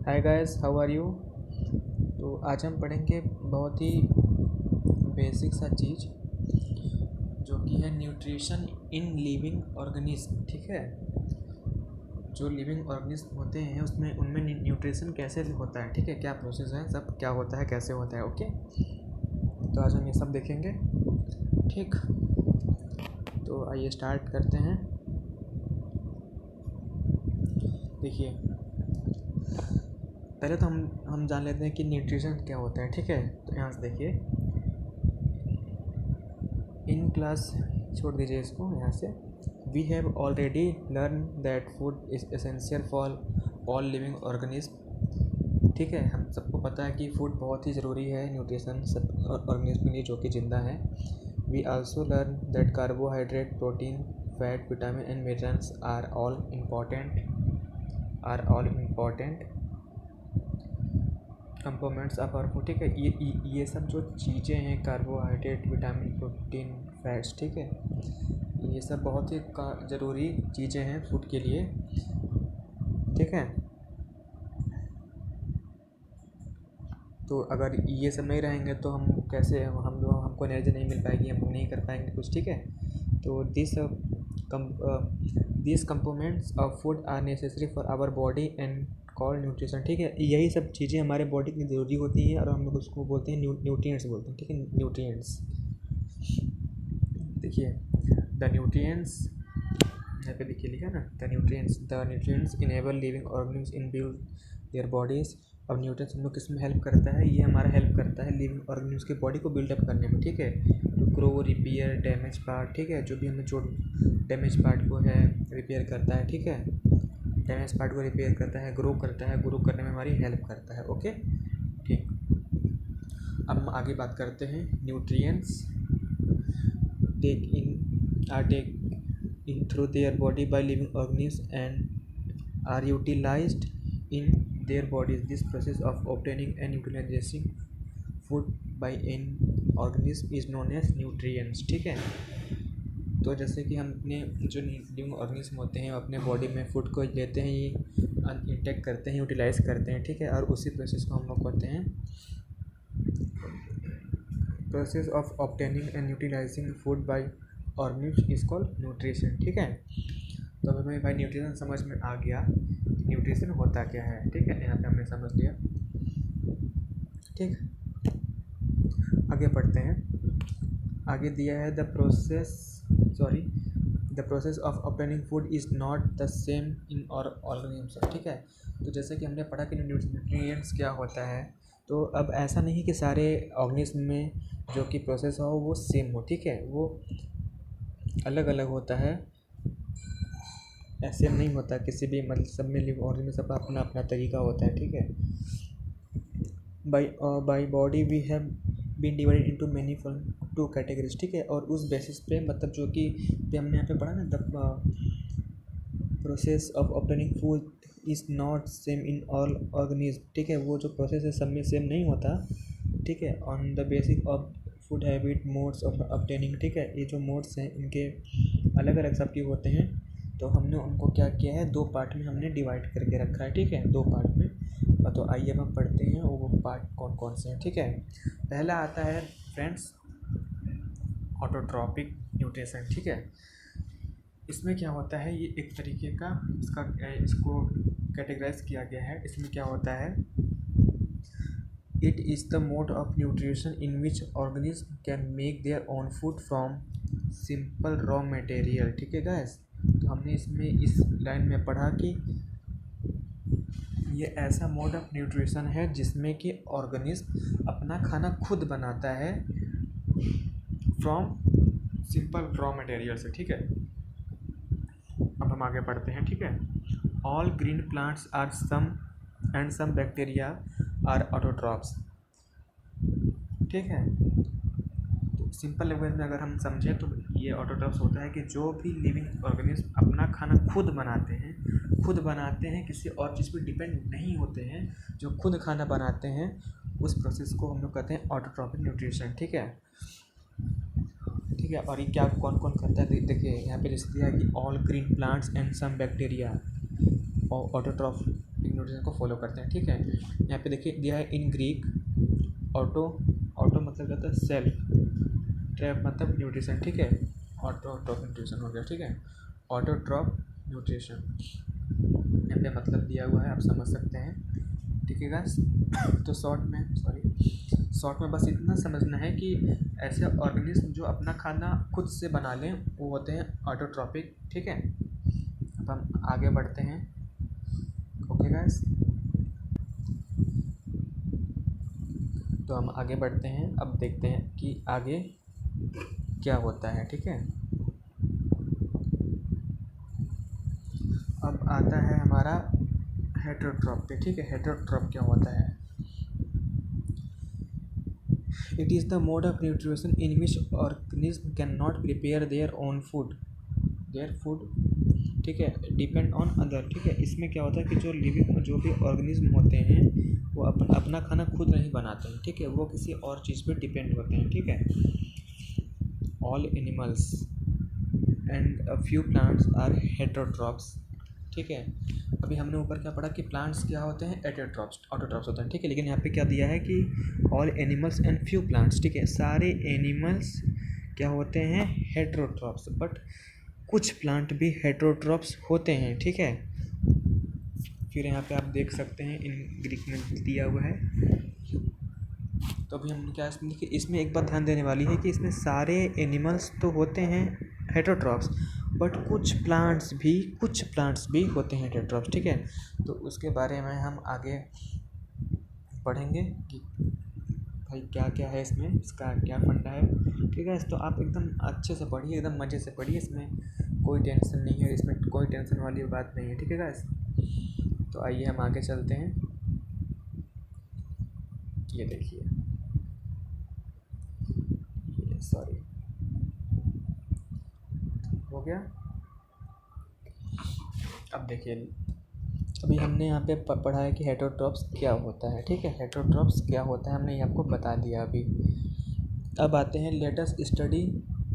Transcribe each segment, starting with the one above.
Hi guys, how are you. तो आज हम पढ़ेंगे बहुत ही बेसिक सा चीज़ जो कि है न्यूट्रिशन इन लिविंग ऑर्गेनिज्म। ठीक है, जो लिविंग ऑर्गेनिज्म होते हैं उसमें उनमें न्यूट्रिशन कैसे होता है, ठीक है, क्या प्रोसेस है, सब क्या होता है, कैसे होता है। ओके, तो आज हम ये सब देखेंगे। ठीक, तो आइए स्टार्ट करते हैं। देखिए, पहले तो हम जान लेते हैं कि न्यूट्रिशन क्या होता है। ठीक है, तो यहाँ से देखिए, इन क्लास छोड़ दीजिए इसको यहाँ से। We have already learn that food is essential for all living organism. ठीक है, हम सबको पता है कि फूड बहुत ही ज़रूरी है न्यूट्रिशन सब ऑर्गेनिज्म के लिए जो कि ज़िंदा है। We also learn that carbohydrate, protein, fat, vitamin and minerals are all important components of our food. ठीक है, ये सब जो चीज़ें हैं, कार्बोहाइड्रेट, विटामिन, प्रोटीन, फैट्स, ठीक है, ये सब बहुत ही ज़रूरी चीज़ें हैं फूड के लिए। ठीक है, तो अगर ये सब नहीं रहेंगे तो हम कैसे हमको एनर्जी नहीं मिल पाएगी, हम नहीं कर पाएंगे कुछ। ठीक है, तो this components of food are necessary for our body and called nutrition. ठीक है, यही सब चीज़ें हमारे बॉडी के लिए ज़रूरी होती हैं और हम लोग उसको बोलते हैं न्यूट्रिएंट्स बोलते हैं। ठीक है, न्यूट्रिएंट्स। देखिए, द न्यूट्रिएंट्स यहाँ पे देखिए लिखा ना, the nutrients enable living organism in build their bodies. अब न्यूट्रिएंट्स हम लोग किस में हेल्प करता है, ये हमारा हेल्प करता है लिविंग ऑर्गेनिज्म की बॉडी को बिल्डअप करने में। ठीक है, to grow, repair damage part. ठीक है, जो भी हमें जो डैमेज पार्ट को है रिपेयर करता है। ठीक है, डैमेज पार्ट को रिपेयर करता है, ग्रो करता है, ग्रो करने में हमारी हेल्प करता है। ओके, ठीक। अब हम आगे बात करते हैं। Nutrients take in through their body by living organisms and are utilized in their bodies. This process of obtaining and utilizing food by an organism is known as nutrients. ठीक है, तो जैसे कि हम अपने जो लिविंग ऑर्गेनिज्म होते हैं अपने बॉडी में फूड को लेते हैं, ये इंटेक करते हैं, यूटिलाइज करते हैं। ठीक है, और उसी प्रोसेस को हम लोग कहते हैं process of obtaining and utilising food by organism is called nutrition. ठीक है, तो अब हमें भाई न्यूट्रिशन समझ में आ गया, न्यूट्रिशन होता क्या है। ठीक है, यहाँ पे हमने समझ लिया। ठीक, आगे पढ़ते हैं। आगे दिया है the process of obtaining food is not the same in और ऑर्गेनिज्म। ठीक है, तो जैसे कि हमने पढ़ा कि न्यूट्रिएंट्स क्या होता है, तो अब ऐसा नहीं कि सारे ऑर्गेनिज्म में जो कि प्रोसेस हो वो सेम हो। ठीक है, वो अलग अलग होता है, ऐसे नहीं होता किसी भी, मतलब सब में लिव ऑर्गेनिज्म सबका अपना अपना तरीका होता है। ठीक है, by body we have been divided into many two categories. ठीक है, और उस बेसिस पे मतलब जो कि हमने यहाँ पे पढ़ा ना, the process of obtaining food is not same in all organism. ठीक है, वो जो प्रोसेस है सब में सेम नहीं होता। ठीक है, on the basic of food habit modes of obtaining. ठीक है, ये जो मोड्स हैं इनके अलग अलग सबके होते हैं, तो हमने उनको क्या किया है, दो पार्ट में हमने डिवाइड करके रखा है। ठीक है, दो पार्ट में। तो आइए अब हम पढ़ते हैं वो पार्ट कौन कौन से हैं। ठीक है, पहला आता है फ्रेंड्स ऑटोट्रॉपिक न्यूट्रिशन। ठीक है, इसमें क्या होता है, ये एक तरीके का इसको कैटेगराइज किया गया है। इसमें क्या होता है, it is the mode of nutrition in which organism can make their own food from simple raw material. ठीक है गाइस, तो हमने इसमें इस लाइन में पढ़ा कि ये ऐसा मोड ऑफ न्यूट्रिशन है जिसमें कि ऑर्गेनिज्म अपना खाना खुद बनाता है फ्रॉम सिंपल रॉ मटेरियल से। ठीक है, अब हम आगे पढ़ते हैं। ठीक है, all green plants are some bacteria are autotrophs. ठीक है, तो सिंपल लैंग्वेज में अगर हम समझें तो ये ऑटोट्रॉप्स होता है कि जो भी लिविंग ऑर्गेनिज्म अपना खाना खुद बनाते हैं, किसी और चीज़ पर डिपेंड नहीं होते हैं, जो खुद खाना बनाते हैं, उस प्रोसेस को हम लोग कहते हैं ऑटोट्रॉपिक न्यूट्रिशन। ठीक है, ठीक है, और ये क्या कौन कौन करता है, देखिए यहाँ पे लिख दिया है कि all green plants and some bacteria autotroph nutrition को फॉलो करते हैं, ठीक है। यहाँ पे देखिए दिया है इन ग्रीक, ऑटो, ऑटो मतलब क्या होता है सेल्फ, ट्रैप मतलब न्यूट्रिशन, ठीक है। ऑटोट्रॉप न्यूट्रिशन हो गया, ठीक है। ऑटोट्रॉप न्यूट्रिशन यहाँ पे मतलब दिया हुआ है, आप समझ सकते हैं, ठीक है गाइस। तो शॉर्ट में बस इतना समझना है कि ऐसे ऑर्गेनिज्म जो अपना खाना खुद से बना लें वो होते हैं ऑटोट्रॉपिक, ठीक है। अब हम आगे बढ़ते हैं, ओके गाइस। तो हम आगे बढ़ते हैं, अब देखते हैं कि आगे क्या होता है, ठीक है। अब आता है हमारा हेटेरोट्रॉप पे, ठीक है। हेटेरोट्रॉप क्या होता है? It is the mode of nutrition in which organism can not prepare their own food, ठीक है, डिपेंड ऑन अदर, ठीक है। इसमें क्या होता है कि जो भी ऑर्गेनिज्म होते हैं वो अपना खाना खुद नहीं बनाते हैं, ठीक है, वो किसी और चीज़ पे डिपेंड होते हैं, ठीक है। All animals and a few plants are heterotrophs, ठीक है। अभी हमने ऊपर क्या पढ़ा कि प्लांट्स क्या होते हैं, ऑटोट्रॉप्स होते हैं, ठीक है। लेकिन यहाँ पे क्या दिया है कि all animals and few plants, ठीक है, सारे एनिमल्स क्या होते हैं, हेटेरोट्रॉप्स, बट कुछ प्लांट भी हेटेरोट्रॉप्स होते हैं, ठीक है। फिर यहाँ पे आप देख सकते हैं इन ग्रीक में दिया हुआ है। तो अभी हम क्या इसमें देखिए, इसमें एक बात ध्यान देने वाली है कि इसमें सारे एनिमल्स तो होते हैं हेटेरोट्रॉप्स, बट कुछ प्लांट्स भी होते हैं हेटेरोट्रॉप्स, ठीक है। तो उसके बारे में हम आगे पढ़ेंगे कि भाई क्या क्या है इसमें, इसका क्या फंडा है, ठीक है। तो आप एकदम अच्छे से पढ़िए, एकदम मज़े से पढ़िए, इसमें कोई टेंशन नहीं है, इसमें कोई टेंशन वाली बात नहीं है, ठीक है गाइस। तो आइए हम आगे चलते हैं। ये देखिए, ये सॉरी हो गया। अब देखिए, अभी हमने यहाँ पे पढ़ा है कि हेटेरोट्रॉप्स क्या होता है, ठीक है। हेटेरोट्रॉप्स क्या होता है हमने आपको बता दिया अभी। अब आते हैं let us study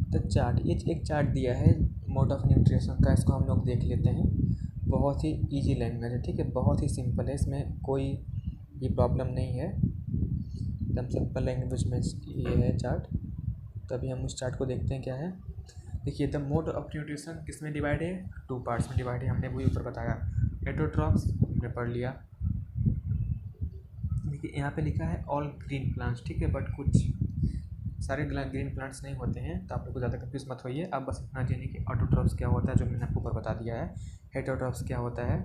the chart. ये एक चार्ट दिया है मोड ऑफ न्यूट्रिशन का, इसको हम लोग देख लेते हैं। बहुत ही इजी लैंग्वेज है, ठीक है, बहुत ही सिंपल है, इसमें कोई भी प्रॉब्लम नहीं है, एकदम सिंपल लैंग्वेज में ये है चार्ट। तो अभी हम उस चार्ट को देखते हैं क्या है। देखिए, द मोड ऑफ न्यूट्रिशन किस में डिवाइड है, 2 पार्ट्स में डिवाइड है, हमने वही ऊपर बताया। हेटेरोट्रॉप्स हमने पढ़ लिया। देखिए यहाँ पे लिखा है ऑल ग्रीन प्लांट्स, ठीक है, बट कुछ सारे ग्रीन प्लांट्स नहीं होते हैं, तो आप लोग को ज़्यादा कंफ्यूज मत होइए। आप बस इतना जानिए कि ऑटोट्रॉप्स क्या होता है, जो मैंने आपको ऊपर बता दिया है। हेटेरोट्रॉप्स क्या होता है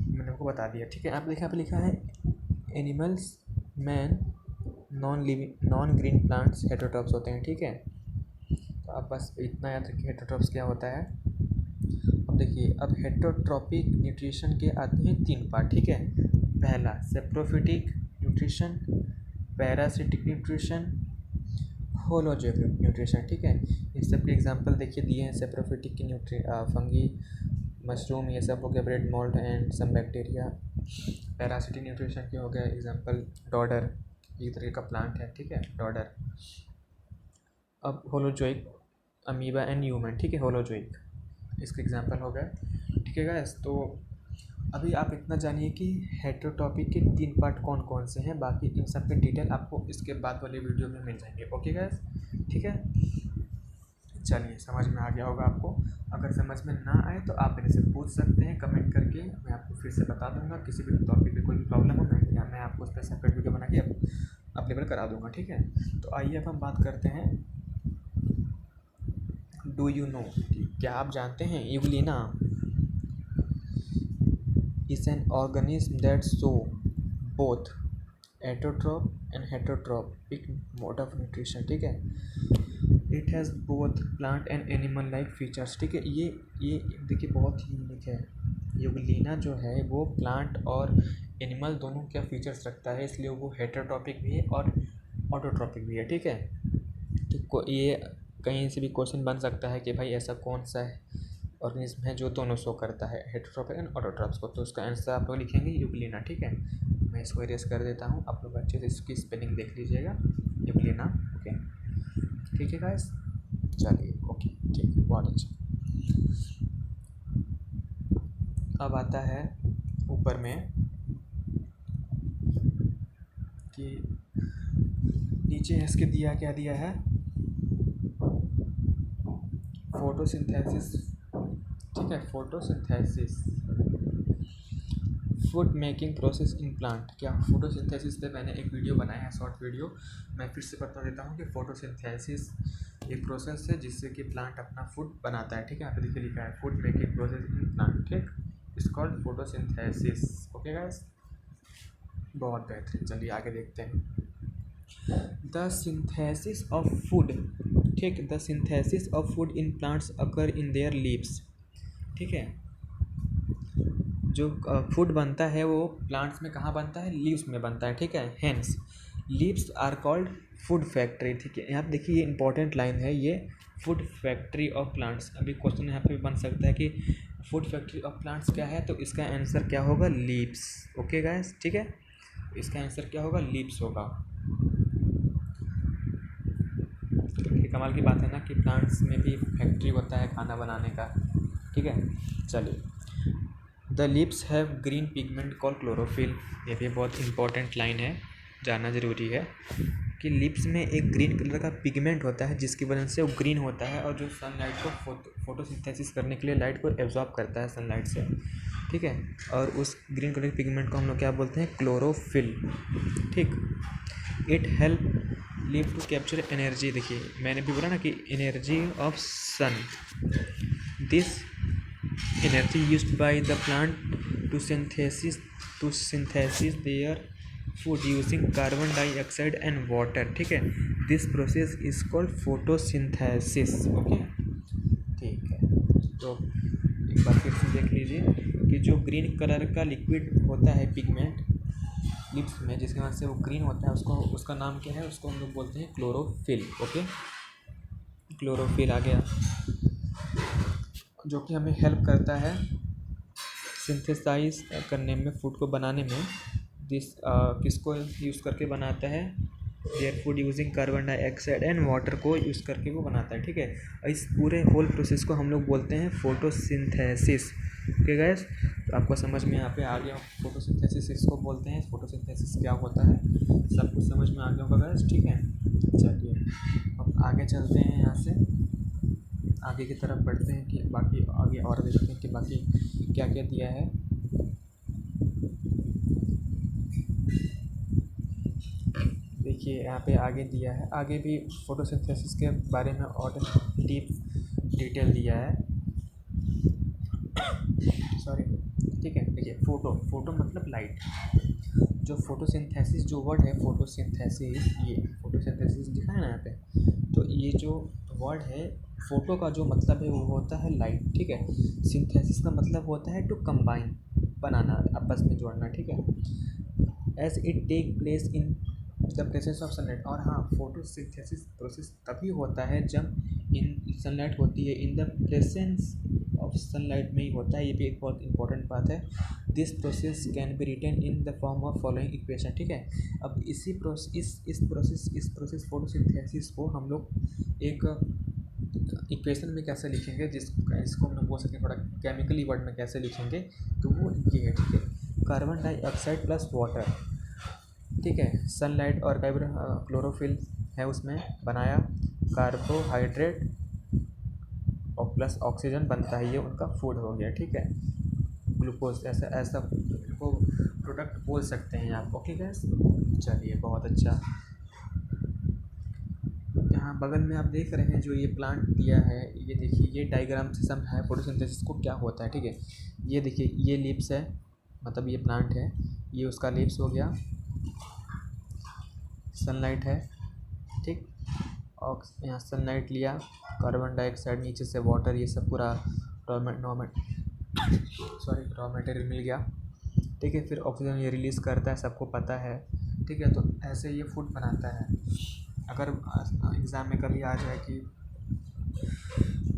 मैंने आपको बता दिया, ठीक है। आप देखिए, यहाँ पे लिखा है animals, man, non green plants heterotrophs होते हैं, ठीक है। तो आप बस इतना याद रखिए हेटेरोट्रॉप्स क्या होता है। अब देखिए, अब हेटेरोट्रॉपिक न्यूट्रिशन के आते हैं 3 पार्ट, ठीक है। पहला saprophytic nutrition, parasitic nutrition, holozoic nutrition, ठीक है। इन सब के एग्जांपल देखिए दिए हैं। सेप्रोफिटिक की फंगी, मशरूम, ये सब हो गया, bread mould and some bacteria. Parasitic nutrition के हो गया एग्जांपल डॉडर, एक तरह का प्लांट है, ठीक है, डॉडर। अब होलोजोइक, अमीबा एंड ह्यूमन, ठीक है, होलोजोइक इसके एग्जांपल हो गए, ठीक है गाइस। तो अभी आप इतना जानिए कि हेटेरोट्रॉपिक के 3 पार्ट कौन कौन से हैं, बाकी इन सब के डिटेल आपको इसके बाद वाले वीडियो में मिल जाएंगे, ओके गाइस, ठीक है। चलिए, समझ में आ गया होगा आपको। अगर समझ में ना आए तो आप मेरे से पूछ सकते हैं कमेंट करके, मैं आपको फिर से बता दूंगा। किसी भी टॉपिक पे कोई भी प्रॉब्लम हो मैं आपको उस पर सेपरेट वीडियो बना के अवेलेबल करा दूंगा, ठीक है। तो आइए अब हम बात करते हैं, डू यू नो, क्या आप जानते हैं Euglena is an organism that show both autotroph and heterotropic mode of nutrition, ठीक है। it has both plant and animal like features, ठीक है। ये देखिए बहुत ही यूनिक है। यूग्लिना जो है वो प्लांट और एनिमल दोनों क्या फीचर्स रखता है, इसलिए वो हेटेरोट्रॉपिक भी है और ऑटोट्रॉपिक भी है, ठीक है। तो ये कहीं से भी क्वेश्चन बन सकता है कि भाई ऐसा कौन सा है ऑर्गेनिज्म है जो दोनों शो करता है, हेटेरोट्रॉपिक एंड ऑटोट्रॉप्स को। तो उसका आंसर आप लोग लिखेंगे यूग्लिना, ठीक है। मैं इसको इरेज कर देता हूँ, आप लोग अच्छे से इसकी स्पेलिंग देख लीजिएगा, यूग्लिना, ओके, ठीक है गाइस। चलिए, ओके, ठीक है, बहुत अच्छा। अब आता है ऊपर में कि नीचे इसके दिया क्या दिया है, फोटोसिंथेसिस, ठीक है, photosynthesis food making process in plant. क्या फोटोसिंथेसिस पे मैंने एक वीडियो बनाया है, शॉर्ट वीडियो, मैं फिर से बता देता हूँ कि फोटोसिंथेसिस एक प्रोसेस है जिससे कि प्लांट अपना फूड बनाता है, ठीक है। यहाँ पे देखिए लिखा है food making process in plant, ठीक, it's called photosynthesis. Okay guys, बहुत बेहतरीन, चलिए आगे देखते हैं। द सिंथेसिस ऑफ फूड, ठीक, the synthesis of food in plants occur in their leaves, ठीक है। जो फूड बनता है वो प्लांट्स में कहाँ बनता है, लीव्स में बनता है, ठीक है। Hence leaves are called food factory, ठीक है। यहाँ पे देखिए ये इंपॉर्टेंट लाइन है, ये फूड फैक्ट्री ऑफ प्लांट्स। अभी क्वेश्चन यहाँ पे बन सकता है कि फूड फैक्ट्री ऑफ प्लांट्स क्या है, तो इसका आंसर क्या होगा, लीव्स। ओके गाइस, ठीक है, इसका आंसर क्या होगा, लीव्स होगा। ये कमाल की बात है ना कि प्लांट्स में भी फैक्ट्री होता है खाना बनाने का, ठीक है। चलिए, the lips have green pigment call chlorophyll. ये भी बहुत इंपॉर्टेंट लाइन है, जानना ज़रूरी है कि लिप्स में एक ग्रीन कलर का पिगमेंट होता है जिसकी वजह से वो ग्रीन होता है और जो सनलाइट को फोटोसिंथेसिस करने के लिए लाइट को एब्जॉर्ब करता है सनलाइट से, ठीक है। और उस ग्रीन कलर के पिगमेंट को हम लोग क्या बोलते हैं, क्लोरोफिल, ठीक। It help leave to capture energy, देखिए मैंने भी बोला ना कि energy of sun, this energy used by the plant to synthesis their food using carbon dioxide and water, ठीक है। this process is called photosynthesis। Okay, ठीक है। तो एक बार फिर से देख लीजिए कि जो ग्रीन कलर का लिक्विड होता है पिगमेंट लिप्स में जिसके वजह से वो ग्रीन होता है, उसको उसका नाम क्या है, उसको हम लोग बोलते हैं क्लोरोफिल। ओके, क्लोरोफिल आ गया, जो कि हमें हेल्प करता है सिंथेसाइज करने में, फूड को बनाने में। किसको यूज़ करके बनाता है, their food using carbon dioxide and water को यूज़ करके वो बनाता है, ठीक है। इस पूरे होल प्रोसेस को हम लोग बोलते हैं फोटोसिंथेसिस। ओके गाइस, तो आपको समझ में यहाँ पे आ गया फोटोसिंथेसिस इसको बोलते हैं, फोटोसिंथेसिस क्या होता है, सब कुछ समझ में आ गया होगा गाइस, ठीक है। चलिए अब आगे चलते हैं, यहाँ से आगे की तरफ बढ़ते हैं कि बाकी आगे और देखते हैं कि बाकी क्या क्या दिया है। देखिए यहाँ पे आगे दिया है, आगे भी फोटोसिंथेसिस के बारे में और डीप डिटेल दिया है, सॉरी, ठीक है। देखिए फोटो मतलब लाइट, जो फोटोसिंथेसिस जो वर्ड है फोटोसिंथेसिस, ये फोटोसिंथेसिस दिखा है ना यहाँ पे, तो ये जो वर्ड है फोटो का जो मतलब है वो होता है लाइट, ठीक है। सिंथेसिस का मतलब होता है टू कंबाइन, बनाना, आपस में जोड़ना, ठीक है। As it take place in the presence of sunlight. और हाँ, फोटोसिंथेसिस प्रोसेस तभी होता है जब इन सनलाइट होती है, इन द प्रेजेंस ऑफ सनलाइट में ही होता है, ये भी एक बहुत इंपॉर्टेंट बात है। This process can be written in the form of following equation, ठीक है। अब इसी प्रोसेस इस प्रोसेस फोटोसिंथेसिस को हम लोग एक इक्वेशन में कैसे लिखेंगे, इसको हम लोग बोल सकते हैं थोड़ा केमिकली वर्ड में कैसे लिखेंगे, तो वो ये है, ठीक है। कार्बन डाइऑक्साइड प्लस वाटर, ठीक है, सनलाइट और क्लोरोफिल है उसमें बनाया, कार्बोहाइड्रेट और प्लस ऑक्सीजन बनता है, ये उनका फूड हो गया, ठीक है। ग्लूकोज ऐसा ऐसा को प्रोडक्ट बोल सकते हैं आप। ओके गैस, चलिए बहुत अच्छा। यहाँ बगल में आप देख रहे हैं जो ये प्लांट दिया है, ये देखिए ये डायग्राम से सम है फोटोसिंथेसिस को क्या होता है, ठीक है। ये देखिए ये लीव्स है, मतलब ये प्लांट है, ये उसका लीव्स हो गया, सनलाइट है, ठीक। और यहाँ सनलाइट लिया, कार्बन डाइऑक्साइड, नीचे से वाटर, ये सब पूरा रॉ मटेरियल मिल गया, ठीक है। फिर ऑक्सीजन ये रिलीज़ करता है, सबको पता है, ठीक है। तो ऐसे ये फूड बनाता है। अगर एग्ज़ाम में कभी आ जाए कि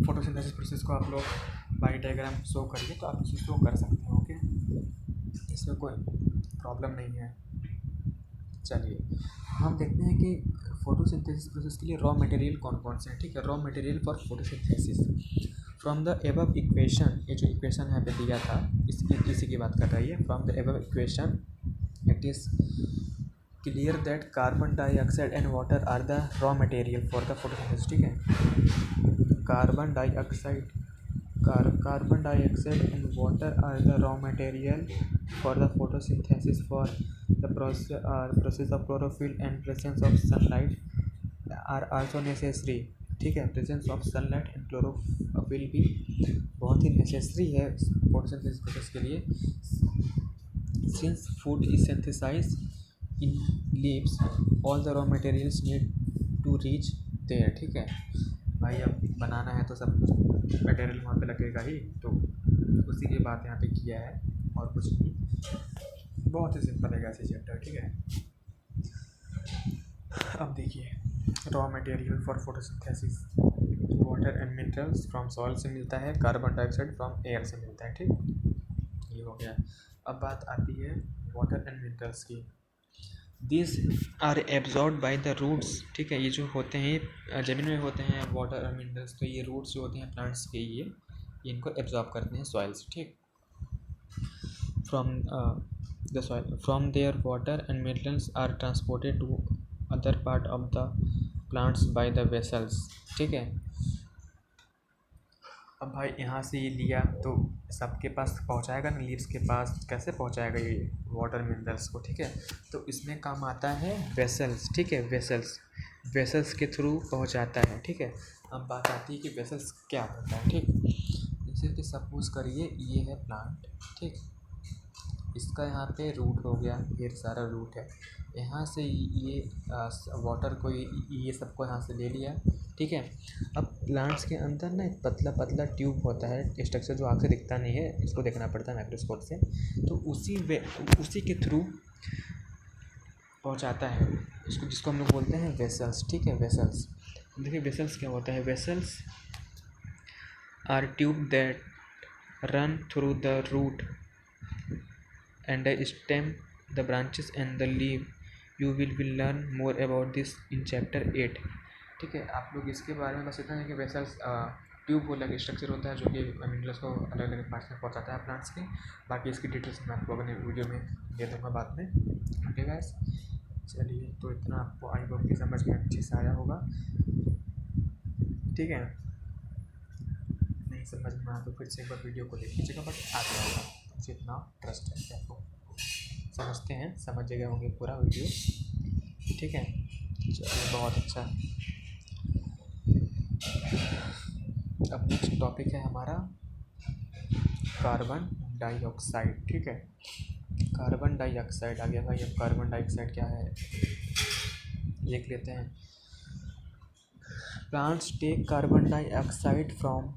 फोटोसिंथेसिस प्रोसेस को आप लोग बाई डायग्राम शो करिए, तो आप इसे शो कर सकते हो, ओके, इसमें कोई प्रॉब्लम नहीं है। चलिए हम देखते हैं कि फोटोसिंथेसिस प्रोसेस के लिए रॉ मटेरियल कौन कौन से हैं, ठीक है। Raw material for photosynthesis, from the above equation, ये जो इक्वेशन यहाँ पे दिया था इसी की बात कर रही है. From the above equation it is clear that carbon dioxide and water are the raw material for the photosynthesis. ठीक है, carbon dioxide and water are the raw material for the photosynthesis for the process of chlorophyll and presence of sunlight are also necessary. ठीक है, presence of sunlight and chlorophyll भी बहुत ही necessary है photosynthesis process के लिए. Since food is synthesize in leaves all the raw materials need to reach there. ठीक है भाई, अब बनाना है तो सब कुछ मटेरियल वहाँ पे लगेगा ही, तो उसी की बात यहाँ पे किया है और कुछ नहीं. बहुत ही सिंपल है ऐसे चैप्टर. ठीक है, अब देखिए raw material for photosynthesis, water and minerals from soil से मिलता है, कार्बन डाइऑक्साइड फ्रॉम एयर से मिलता है. ठीक, ये हो गया. अब बात आती है वाटर एंड मिनरल्स की. This are absorb by the roots. ठीक है, ये जो होते हैं ज़मीन में होते हैं वाटर और मिनरल्स, तो ये रूट्स जो होते हैं प्लांट्स के, ये इनको एब्जॉर्ब करते हैं सॉइल से. ठीक, from the soil from there water and minerals are transported to other part of the plants by the vessels. ठीक है, अब भाई यहाँ से ये लिया तो सबके पास पहुँचाएगा ना, लीव्स के पास कैसे पहुँचाएगा ये वाटर मिनरल्स को. ठीक है, तो इसमें काम आता है वेसल्स. ठीक है, वेसल्स के थ्रू पहुँचाता है. ठीक है, अब बात आती है कि वेसल्स क्या होता है. ठीक, जैसे कि सपोज करिए ये है प्लांट. ठीक, इसका यहाँ पे रूट हो गया, ढेर सारा रूट है. यहाँ से ये वाटर को ये सबको यहाँ से ले लिया. ठीक है, अब प्लांट्स के अंदर ना एक पतला पतला ट्यूब होता है, स्ट्रक्चर जो आँख से दिखता नहीं है, इसको देखना पड़ता है माइक्रोस्कोप से. तो उसी के थ्रू पहुँचाता है इसको, जिसको हम लोग बोलते हैं वेसल्स. ठीक है, वेसल्स. देखिए वेसल्स क्या होता है. Vessels are tube that run through the root and the stem, the branches and the leaf. You will learn more about this in chapter 8. ठीक है, आप लोग इसके बारे में बस इतना है कि वेसल्स ट्यूब को अलग स्ट्रक्चर होता है जो कि मिनरल्स को अलग अलग पार्ट्स में पहुंचाता है प्लांट्स के. बाकी इसकी डिटेल्स मैं आपको अपने वीडियो में दे दूँगा बाद में. ओके गाइस, चलिए, तो इतना आपको आई होप की समझ में अच्छे से आया होगा. ठीक है, नहीं समझ में आया तो फिर से एक बार वीडियो को देख लीजिएगा, बट आ जाएगा. मुझे इतना ट्रस्ट है कि आपको समझते हैं, समझ जगह होंगे पूरा वीडियो. ठीक है, चलिए, बहुत अच्छा. अब नेक्स्ट टॉपिक है हमारा कार्बन डाइऑक्साइड. ठीक है, कार्बन डाइऑक्साइड आ गया भाई. अब कार्बन डाइऑक्साइड क्या है देख लेते हैं. Plants take carbon dioxide from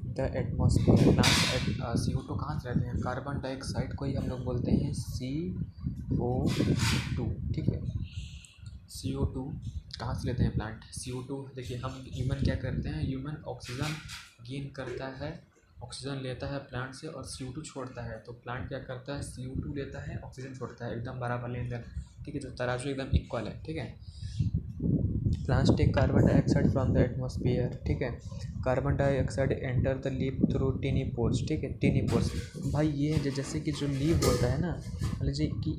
the atmosphere. Plants CO2 कहाँ से रहते हैं, कार्बन डाइऑक्साइड को ही हम लोग बोलते हैं CO2. ठीक है, CO2 कहाँ से लेते हैं प्लांट. CO2 देखिए, हम ह्यूमन क्या करते हैं, ह्यूमन ऑक्सीजन गेन करता है, ऑक्सीजन लेता है प्लांट से और CO2 छोड़ता है. तो प्लांट क्या करता है, CO2 लेता है, ऑक्सीजन छोड़ता है, एकदम बराबर लेन देन. ठीक है, जो तराजू एकदम इक्वल है. ठीक है, plants take carbon dioxide from the atmosphere. ठीक है, carbon dioxide enter the leaf through tiny pores. ठीक है, टिनी पोर्स भाई ये है जैसे कि जो लीफ होता है ना, मान लीजिए कि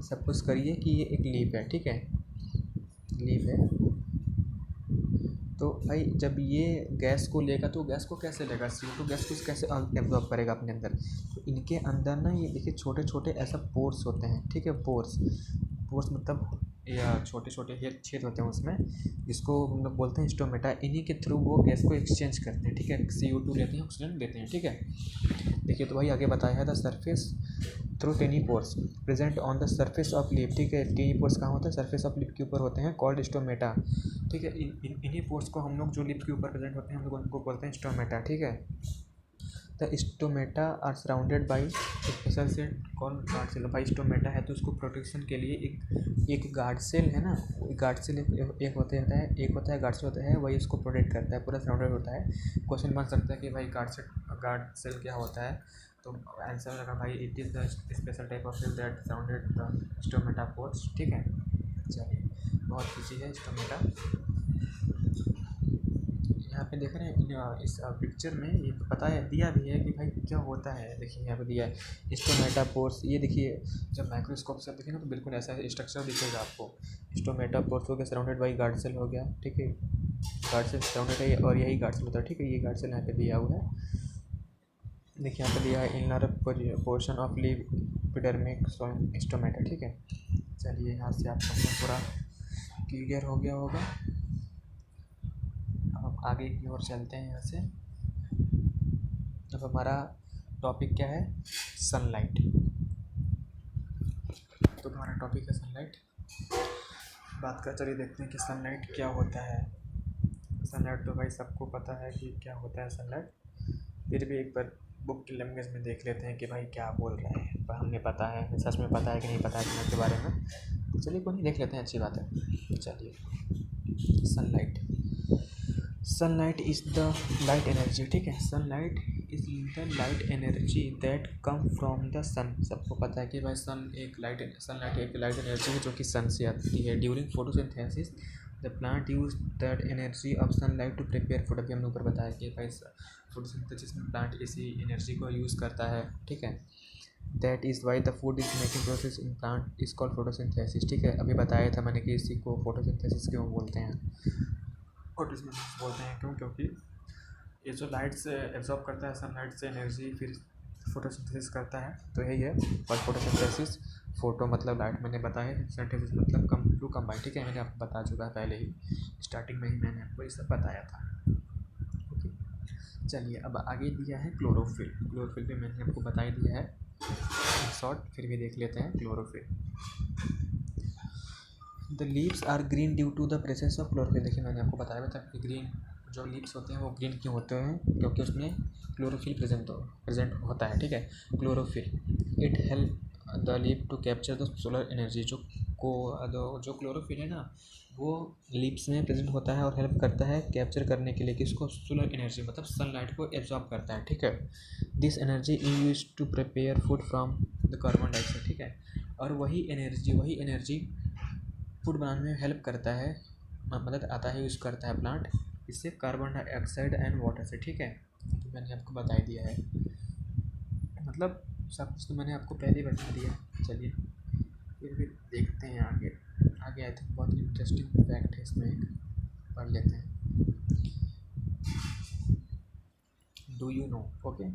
सपोज करिए कि ये एक लीफ है. ठीक है, लीफ है, तो भाई जब ये गैस को लेगा तो गैस को कैसे लेगा, CO2 गैस को कैसे एब्जॉर्ब करेगा अपने अंदर. तो इनके अंदर ना ये देखिए छोटे छोटे ऐसा पोर्स होते हैं. ठीक है, पोर्स मतलब या छोटे छोटे छेद होते हैं उसमें, जिसको हम लोग बोलते हैं स्टोमेटा. इन्हीं के थ्रू वो गैस को एक्सचेंज करते हैं. ठीक है, CO2 लेते हैं, ऑक्सीजन देते हैं. ठीक है, देखिए तो भाई आगे बताया है the surface through tiny pores present on the surface of leaf. ठीक है, टिनी पोर्स कहाँ होता है, सरफेस ऑफ लीफ के ऊपर होते हैं, कॉल्ड स्टोमेटा. ठीक है, इन्हीं पोर्स को हम लोग जो लीफ के ऊपर प्रेजेंट होते हैं हम लोग उनको बोलते हैं स्टोमेटा. ठीक है, the stomata are surrounded by special cell called guard cell. भाई स्टोमेटा है तो उसको प्रोटेक्शन के लिए एक गार्ड सेल है ना, गार्ड सेल एक होता है गार्ड सेल होता है, वही उसको प्रोटेक्ट करता है, पूरा सराउंडेड होता है. क्वेश्चन बन सकता है कि भाई गार्ड सेल क्या होता है, तो आंसर लगा भाई it is the special type of cell that surrounded the stomata pores. ठीक है, चलिए, बहुत ईजी है स्टोमेटा. यहाँ पे देख रहे हैं इस पिक्चर में ये पता है दिया भी है कि भाई क्या होता है। देखिए यहाँ पे दिया है स्टोमेटापोर्स। ये देखिए जब माइक्रोस्कोप से देखिए ना तो बिल्कुल ऐसा स्ट्रक्चर दिखेगा आपको। स्टोमेटापोर्स हो गया, सराउंडेड बाई गार्ड सेल हो गया, ठीक है, गार्ड सेल सराउंडेड है और यही गार्ड सेल होता है, ठीक है। ये गार्ड सेल यहाँ पे दिया हुआ है। देखिए यहाँ पे दिया है inner portion of leave epidermic stomata, ठीक है। चलिए यहाँ से आपको पूरा क्लियर हो गया होगा। अब हम आगे की ओर चलते हैं यहाँ से। अब हमारा टॉपिक क्या है, सनलाइट। तो हमारा टॉपिक है सनलाइट। बात कर चलिए देखते हैं कि सनलाइट क्या होता है। सनलाइट तो भाई सबको पता है कि क्या होता है सनलाइट, फिर भी एक बार बुक की लैंग्वेज में देख लेते हैं कि भाई क्या बोल रहे हैं। पर हमें पता है, सच में पता है कि नहीं पता है सनलाइट के बारे में। तो चलिए कोई नहीं, देख लेते हैं, अच्छी बात है। चलिए sunlight. Sunlight is the light energy, ठीक है। Sunlight is the light energy that come from the sun. सबको पता है कि भाई सनलाइट एक लाइट एनर्जी है जो कि सन से आती है। During photosynthesis the plant use that energy of sunlight to prepare food. अभी हमने ऊपर बताया कि भाई फोटोसिंथेसिस में प्लांट इसी एनर्जी को यूज़ करता है, ठीक है। That is why the food is making process in plant is called photosynthesis, ठीक है। अभी बताया था मैंने कि इसी को फोटोसिंथेसिस क्यों बोलते हैं। फोटोसिंथेसिस बोलते हैं क्यों, क्योंकि ये जो लाइट से एब्जॉर्ब करता है सनलाइट से एनर्जी, फिर फोटोसिंथेसिस करता है, तो यही है। और फोटोसिंथेसिस, फोटो मतलब लाइट मैंने बताया, सिंथेसिस मतलब कम टू कम्बाइन, ठीक है। मैंने आपको बता चुका है पहले ही, स्टार्टिंग में ही मैंने आपको ये सब बताया था, ओके। चलिए अब आगे दिया है क्लोरोफिल। क्लोरोफिल भी मैंने आपको बता ही दिया है शॉर्ट, फिर भी देख लेते हैं chlorophyll. The leaves are green due to the presence of chlorophyll. देखिए मैंने आपको बताया था कि ग्रीन जो लीव्स होते हैं वो ग्रीन क्यों होते हैं, क्योंकि उसमें क्लोरोफिल प्रेजेंट होता है, ठीक है। Chlorophyll it help the leave to capture the solar energy. जो क्लोरोफिल है ना वो लीव्स में प्रेजेंट होता है और हेल्प करता है कैप्चर करने के लिए किसको, सोलर एनर्जी, मतलब सनलाइट को एब्जॉर्ब करता है, ठीक है। This energy is use to prepare food from the carbon dioxide, ठीक है। और वही एनर्जी फूड बनाने में हेल्प करता है, मदद आता है, यूज़ करता है प्लांट इससे कार्बन डाइऑक्साइड एंड वाटर से, ठीक है। तो मैंने आपको बता दिया है, मतलब सब कुछ तो मैंने आपको पहले ही बता दिया। चलिए फिर भी देखते हैं आगे। आगे आई थिंक बहुत इंटरेस्टिंग फैक्ट है इसमें, एक पढ़ लेते हैं। Do you know, okay,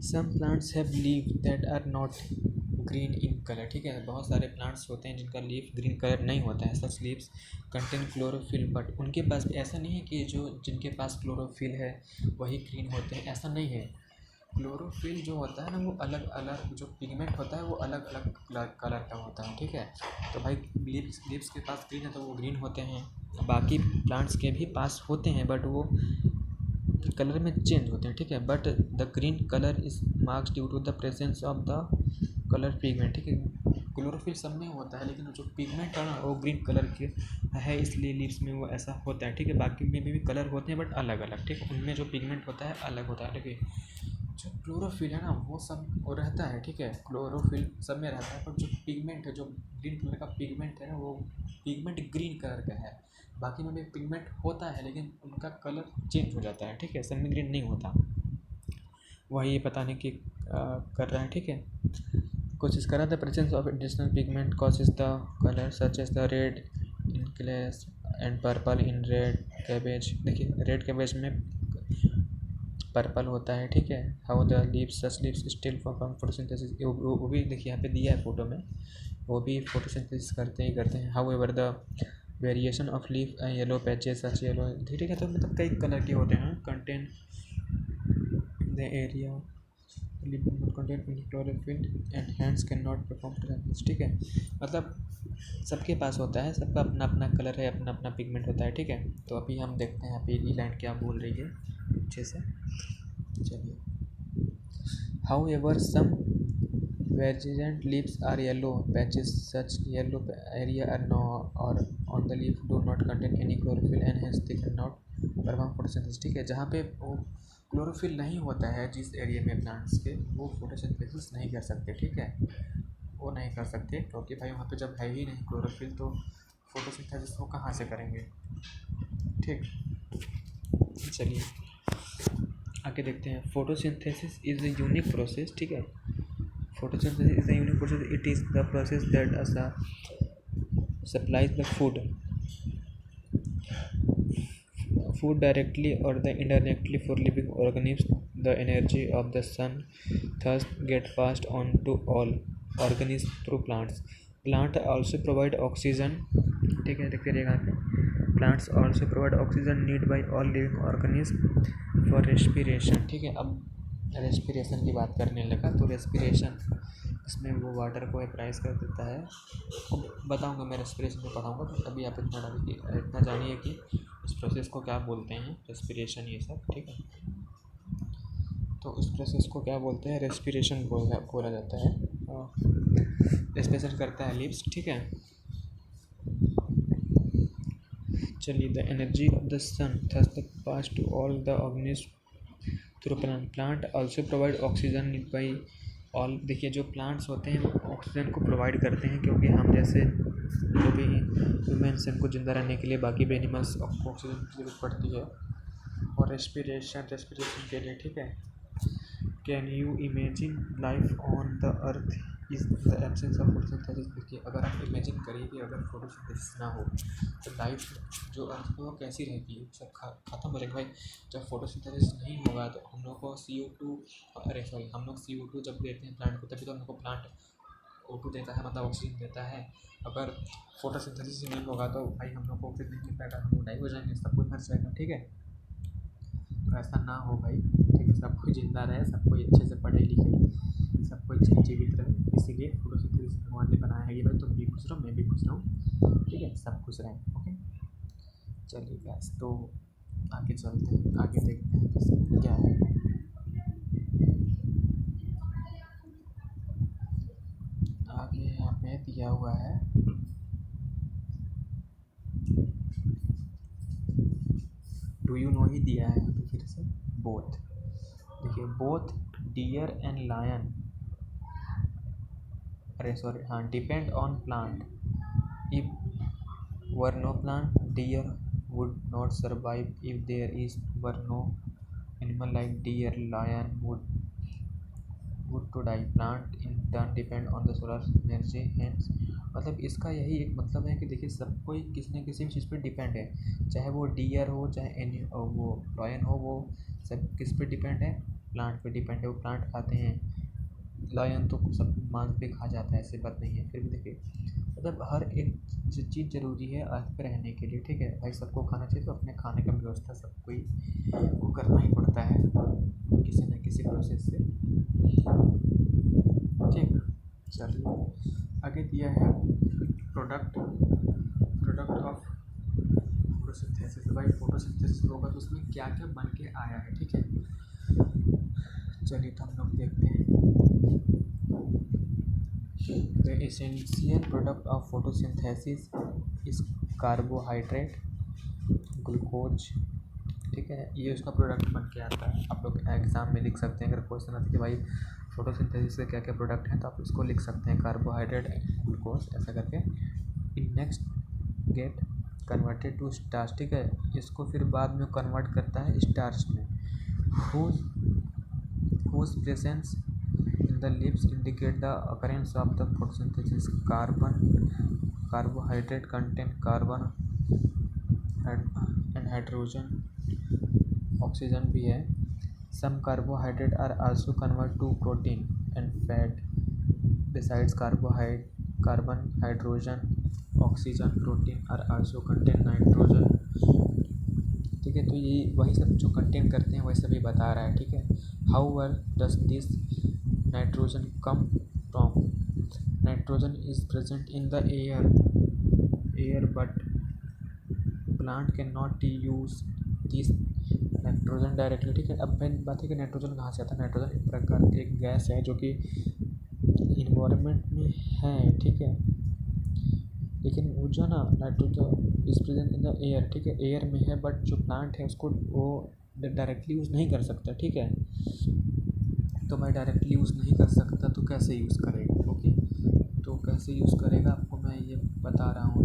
some plants have leave that are not green in colour, ठीक है। बहुत सारे प्लांट्स होते हैं जिनका लीफ ग्रीन कलर नहीं होता है। सच लीव्स कंटेन क्लोरोफिल, बट उनके पास ऐसा नहीं है कि जिनके पास क्लोरोफिल है वही ग्रीन होते हैं, ऐसा नहीं है। क्लोरोफिल जो होता है ना वो अलग अलग, जो पिगमेंट होता है वो अलग अलग कलर का होता है, ठीक है। तो भाई लीव्स के पास ग्रीन है तो वो ग्रीन होते हैं, बाकी प्लांट्स के भी पास होते हैं बट वो कलर में चेंज होते हैं, ठीक है। But the green colour is marks due to the presence of the colour pigment, ठीक है। क्लोरोफिल सब में होता है लेकिन जो पिगमेंट है ना वो ग्रीन कलर के है, इसलिए लीव्स में वो ऐसा होता है, ठीक है। बाकी में भी कलर होते हैं बट अलग अलग, ठीक है। उनमें जो पिगमेंट होता है अलग होता है, लेकिन जो क्लोरोफिल है ना वो सब वो रहता है, ठीक है। क्लोरोफिल सब में रहता है, पर जो पिगमेंट है, जो ग्रीन कलर का पिगमेंट है ना वो पिगमेंट ग्रीन कलर का है। बाकी में भी पिगमेंट होता है लेकिन उनका कलर चेंज हो जाता है, ठीक है। सब में ग्रीन नहीं होता, वही बताने की कर रहा है, ठीक है। कोशिश करा the presence of additional pigment causes the colour such as the red in kales and purple in red cabbage. देखिए रेड कैबेज में पर्पल होता है, ठीक है। How the leaves such leaves still perform photosynthesis, वो भी देखिए यहाँ पे दिया है फोटो में, वो भी फोटोसिंथेसिस करते हैं। How ever the variation of leaf yellow patches such yellow, ठीक है। तो मतलब कई कलर के होते हैं, contain the area contain chlorophyll and hands can not perform photosynthesis, ठीक है। मतलब सबके पास होता है, सबका अपना अपना कलर है, अपना अपना पिगमेंट होता है, ठीक है। तो अभी हम देखते हैं यहाँ पे ये लाइन क्या बोल रही है अच्छे से। चलिए, however some vegetant leaves are yellow patches such yellow area are no or on the leaf do not contain any chlorophyll and hence they can not perform photosynthesis, ठीक है। जहाँ पे वो क्लोरोफिल नहीं होता है जिस एरिया में प्लांट्स के, वो फोटोसिंथेसिस नहीं कर सकते, ठीक है। वो नहीं कर सकते क्योंकि भाई वहाँ पे जब है ही नहीं क्लोरोफिल तो फोटोसिंथेसिस वो कहाँ से करेंगे, ठीक। चलिए आगे देखते हैं। Photosynthesis is a unique process, ठीक है। Photosynthesis is a unique process, it is the process that supplies the food directly or the indirectly for living organisms. The energy of the sun thus get passed on to all organisms through plants. Plant also provide oxygen, ठीक है, देखते रहिएगा यहाँ पे। Plants also provide oxygen need by all living organisms for respiration, ठीक है। अब respiration की बात करने लगा, तो रेस्पिरेशन इसमें वो वाटर को एप्राइज कर देता है। अब बताऊंगा, मैं रेस्पिरेशन में पढ़ाऊंगा, तो अभी आप इतना जानिए कि इस प्रोसेस को क्या बोलते हैं, रेस्पिरेशन, ये सब, ठीक है। तो इस प्रोसेस को क्या बोलते हैं, रेस्पिरेशन बोला जाता है। रेस्पिरेशन करता है लिप्स, ठीक है। चलिए, the energy of the sun thus pass to all the organism through plant also provide oxygen need by all. देखिए, जो प्लांट्स होते हैं वो ऑक्सीजन को प्रोवाइड करते हैं, क्योंकि हम जैसे जो भी ह्यूमन्स इनको ज़िंदा रहने के लिए, बाकी भी एनिमल्स को ऑक्सीजन की ज़रूरत पड़ती है। और रेस्पिरेशन के लिए, ठीक है। Can you imagine life on the earth is the absence of photosynthesis. देखिए, अगर आप इमेजिन करिए कि अगर फोटोसिंथेसिस ना हो तो लाइफ जो अर्थ पे वो कैसी रहती है, सब खत्म हो जाएगा भाई। जब फोटोसिंथेसिस नहीं होगा तो हम लोग को हम लोग CO2 जब देते हैं प्लांट को, तभी तो हम लोग को प्लांट O2 देता है, मतलब ऑक्सीजन देता है। अगर फोटोसिंथेसिस नहीं होगा तो भाई हम लोग को ऑक्सीजन नहीं मिल पाएगा, हम लोग डाई हो जाएंगे, सब कुछ मर जाएगा, ठीक है। तो ऐसा ना हो भाई, ठीक है। सब कोई जिंदा रहे, सब कोई अच्छे से पढ़े लिखे, सब कोई जीवित रहे, इसीलिए फोटोसिंथेसिस भगवान ने बनाया है। ये भाई तुम भी खुश रहो, मैं भी खुश रहूँ, ठीक है, सब खुश रहें, ओके। चलिए गैस, तो आगे चलते हैं, आगे देखते हैं कि क्या है। आगे यहाँ पे दिया हुआ है, डू यू नो ही दिया है, तो फिर से बोथ। देखिए, both deer and lion, depend on plant. If were no plant, deer would not survive. If there were no animal like deer, lion would to die. Plant in turn depend on the solar energy. Hence, मतलब इसका यही एक मतलब है कि देखिए, सब कोई किसी न किसी चीज़ पे डिपेंड है, चाहे वो डियर हो, चाहे वो लॉयन हो, वो सब किस पे डिपेंड है, प्लांट पे डिपेंड है। वो प्लांट खाते हैं, लॉयन तो सब मांस भी खा जाता है, ऐसी बात नहीं है। फिर भी देखिए, मतलब हर एक चीज़ ज़रूरी है अर्थ पे रहने के लिए, ठीक है भाई। सबको खाना चाहिए, तो अपने खाने का व्यवस्था सबको ही को करना ही पड़ता है किसी न किसी प्रोसेस से, ठीक। चलिए आगे दिया है प्रोडक्ट ऑफ फोटोसिंथेसिस। भाई फोटोसिंथेसिस होगा तो उसमें क्या क्या बन के आया है, ठीक है। चलिए, तो हम लोग देखते हैं। The essential product of photosynthesis is carbohydrate, glucose, ठीक है। ये उसका प्रोडक्ट बन के आता है। आप लोग एग्ज़ाम में लिख सकते हैं, अगर क्वेश्चन आता है कि भाई फोटोसिंथेसिस के क्या क्या प्रोडक्ट हैं, तो आप इसको लिख सकते हैं, कार्बोहाइड्रेट, ग्लूकोज, ऐसा करके। In next get converted to starch, ठीक है। इसको फिर बाद में कन्वर्ट करता है स्टार्च में। whose presence in the leaves indicate the occurrence of the photosynthesis. Carbohydrate contain carbon and hydrogen, oxygen भी है। Some carbohydrate are also converted to protein and fat. Besides carbon, hydrogen, oxygen, protein are also contain nitrogen, ठीक है। तो ये वही सब जो contain करते हैं वही सभी बता रहा है, ठीक है। However does this nitrogen come from, nitrogen is present in the air but plant can not use this nitrogen directly, ठीक है। अब मेन बात है कि नाइट्रोजन कहाँ से आता है। नाइट्रोजन एक प्रकार की एक गैस है जो कि इन्वायरमेंट में है, ठीक है। लेकिन वो जो ना nitrogen is present in the air, ठीक है, एयर में है, बट जो प्लांट है उसको वो डायरेक्टली यूज़ नहीं कर सकता, ठीक है। तो मैं डायरेक्टली यूज़ नहीं कर सकता, तो कैसे यूज़ करेगा, ओके। तो कैसे यूज़ करेगा आपको मैं ये बता रहा हूँ।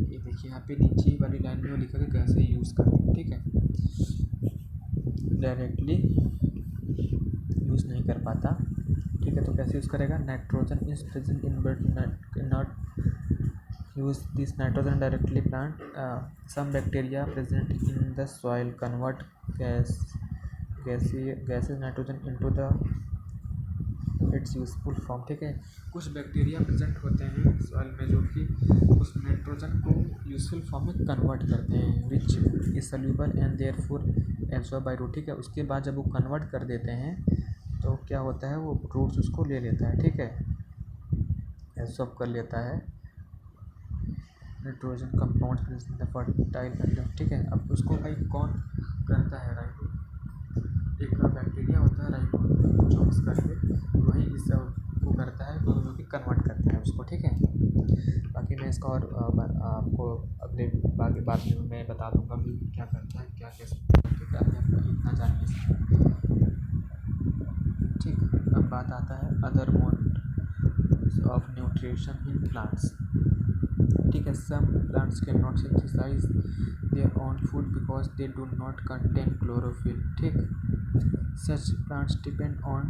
ये देखिए, यहाँ पे नीचे वाली लाइन में लिखा है कैसे यूज़ करेगा, ठीक है। डायरेक्टली यूज़ नहीं कर पाता, ठीक है। तो कैसे यूज़ करेगा, nitrogen is present in but not use this nitrogen directly plant some bacteria present in the soil convert gases nitrogen into the its useful form, ठीक है। कुछ बैक्टीरिया प्रेजेंट होते हैं सॉइल में जो कि उस नाइट्रोजन को यूजफुल फॉर्म में कन्वर्ट करते हैं, which is soluble and therefore absorb by root, ठीक है। उसके बाद जब वो कन्वर्ट कर देते हैं तो क्या होता है, वो रूट्स उसको ले लेता है, ठीक है, एब्सॉर्ब कर लेता है नाइट्रोजन कंपाउंड फर्टाइल एलिमेंट, ठीक है। अब उसको भाई कौन करता है, राइबो, एक बैक्टीरिया होता है राइबोसोम्स करके, वही इस को करता है, तो जो कि कन्वर्ट करता है उसको, ठीक है। बाकी मैं इसका और आपको अगले बाद में मैं बता दूंगा कि क्या करता है, क्या कैसे, ठीक है। अभी इतना जानिए, ठीक। अब बात आता है other mode of nutrition in plants, ठीक है। Some plants can not synthesize their own food because they do not contain chlorophyll, ठीक। Such plants depend on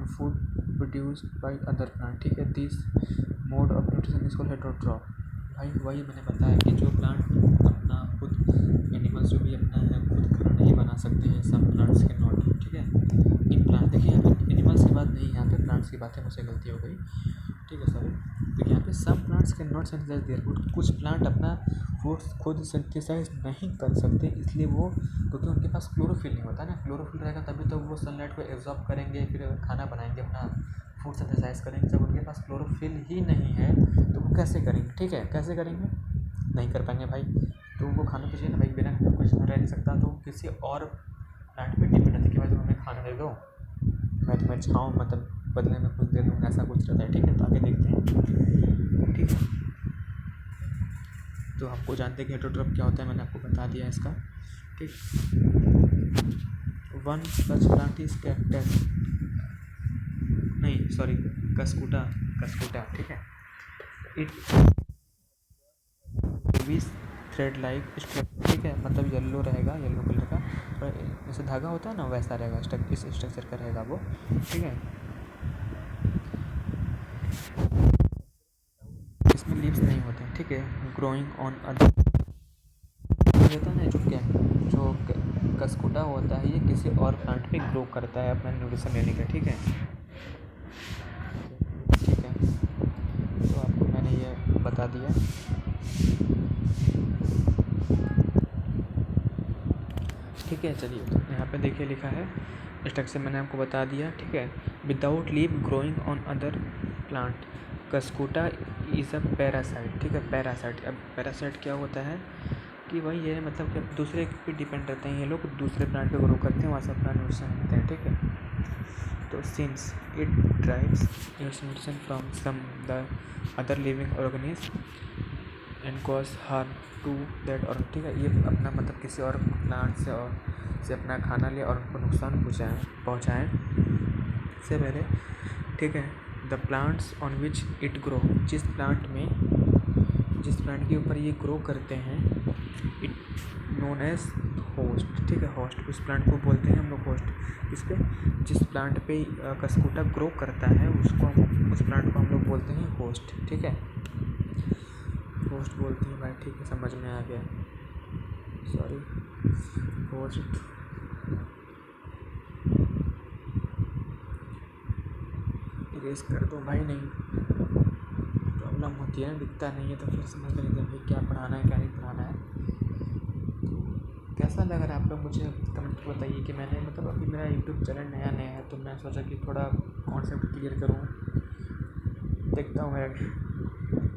food produced by other plant, ठीक है। This mode of nutrition is called heterotroph. भाई वही मैंने बताया कि जो प्लांट अपना खुद एनिमल्स जो भी अपना है खुद खाना नहीं बना सकते हैं, सम प्लांट्स के नॉट, ठीक है। इन प्लांट देखिए यहाँ पे एनिमल्स की बात नहीं, यहाँ पे प्लांट्स की बात है, मुझसे गलती हो गई, ठीक है, सॉरी। देखिए यहाँ पे some plants can not synthesize their food, कुछ प्लांट अपना फूड खुद सिंथेसाइज नहीं कर सकते, इसलिए वो, क्योंकि उनके पास क्लोरोफिल नहीं होता ना, क्लोरोफिल रहेगा तभी तो वो सनलाइट को एब्जॉर्ब करेंगे, फिर खाना बनाएंगे, अपना फूड सिंथेसाइज करेंगे। जब उनके पास क्लोरोफिल ही नहीं है तो वो कैसे करेंगे, ठीक है, कैसे करेंगे, नहीं कर पाएंगे भाई। तो उनको खाना तो चाहिए ना भाई, बिना खाना कुछ रह नहीं सकता, तो किसी और प्लांट पे डिपेंड रहता है कि भाई तुम हमें खाना दे दो, मैं तुम्हें छाऊँ, मतलब बदले में कुछ दे दूँगा, ऐसा कुछ रहता है, ठीक है। तो आगे देखते हैं, ठीक है। तो आपको जानते हैं कि हेटेरोट्रॉफ क्या होता है, मैंने आपको बता दिया इसका, ठीक। One such plant is cactus, नहीं सॉरी, कस्कुटा, ठीक है। It which thread like structure, ठीक है, मतलब येलो रहेगा, येलो कलर का, और जैसे धागा होता है ना वैसा रहेगा, इस स्ट्रक्चर का रहेगा वो, ठीक है। इसमें लीव्स नहीं होते हैं, ठीक है। ग्रोइंग ऑन अदर होता है ना, जो कस्कुटा होता है, ये किसी और प्लांट पे ग्रो करता है अपना न्यूट्रिशन लेने का, ठीक है, ठीक है। तो आपको मैंने ये बता दिया, ठीक है। चलिए तो यहाँ पे देखिए लिखा है स्ट्रक्चर मैंने आपको बता दिया, ठीक है। Without leave growing on other plant, Cuscuta is a parasite, ठीक है, पैरासाइट। अब पैरासाइट क्या होता है कि भाई ये मतलब कि दूसरे पे डिपेंड रहते हैं, ये लोग दूसरे प्लांट पे ग्रो करते हैं, वहाँ से अपना न्यूट्रिशन लेते हैं, ठीक है। तो since it drives its nutrition from some the other living organism and cause harm to that, और ठीक है, ये अपना मतलब किसी और प्लांट से और से अपना खाना ले और उनको नुकसान पहुँचाएँ से पहले, ठीक है। The plants on which it grow, जिस प्लांट के ऊपर ये ग्रो करते हैं, इट नोन एज होस्ट, ठीक है, होस्ट, उस प्लांट को बोलते हैं हम लोग होस्ट। इस पे जिस प्लांट पे कस्कुटा ग्रो करता है उस प्लांट को हम लोग बोलते हैं होस्ट, ठीक है, होस्ट बोलते हैं भाई, ठीक है, समझ में आ गया, सॉरी, होस्ट। इरेज कर दो भाई, नहीं प्रॉब्लम होती है, दिखता नहीं है तो फिर समझ में नहीं आता भाई क्या पढ़ाना है क्या नहीं पढ़ाना है। तो कैसा लग रहा है आप लोग मुझे कमेंट में बताइए कि मैंने मतलब अभी मेरा यूट्यूब चैनल नया है तो मैं सोचा कि थोड़ा कॉन्सेप्ट क्लियर करूँ, देखता हूँ मेरा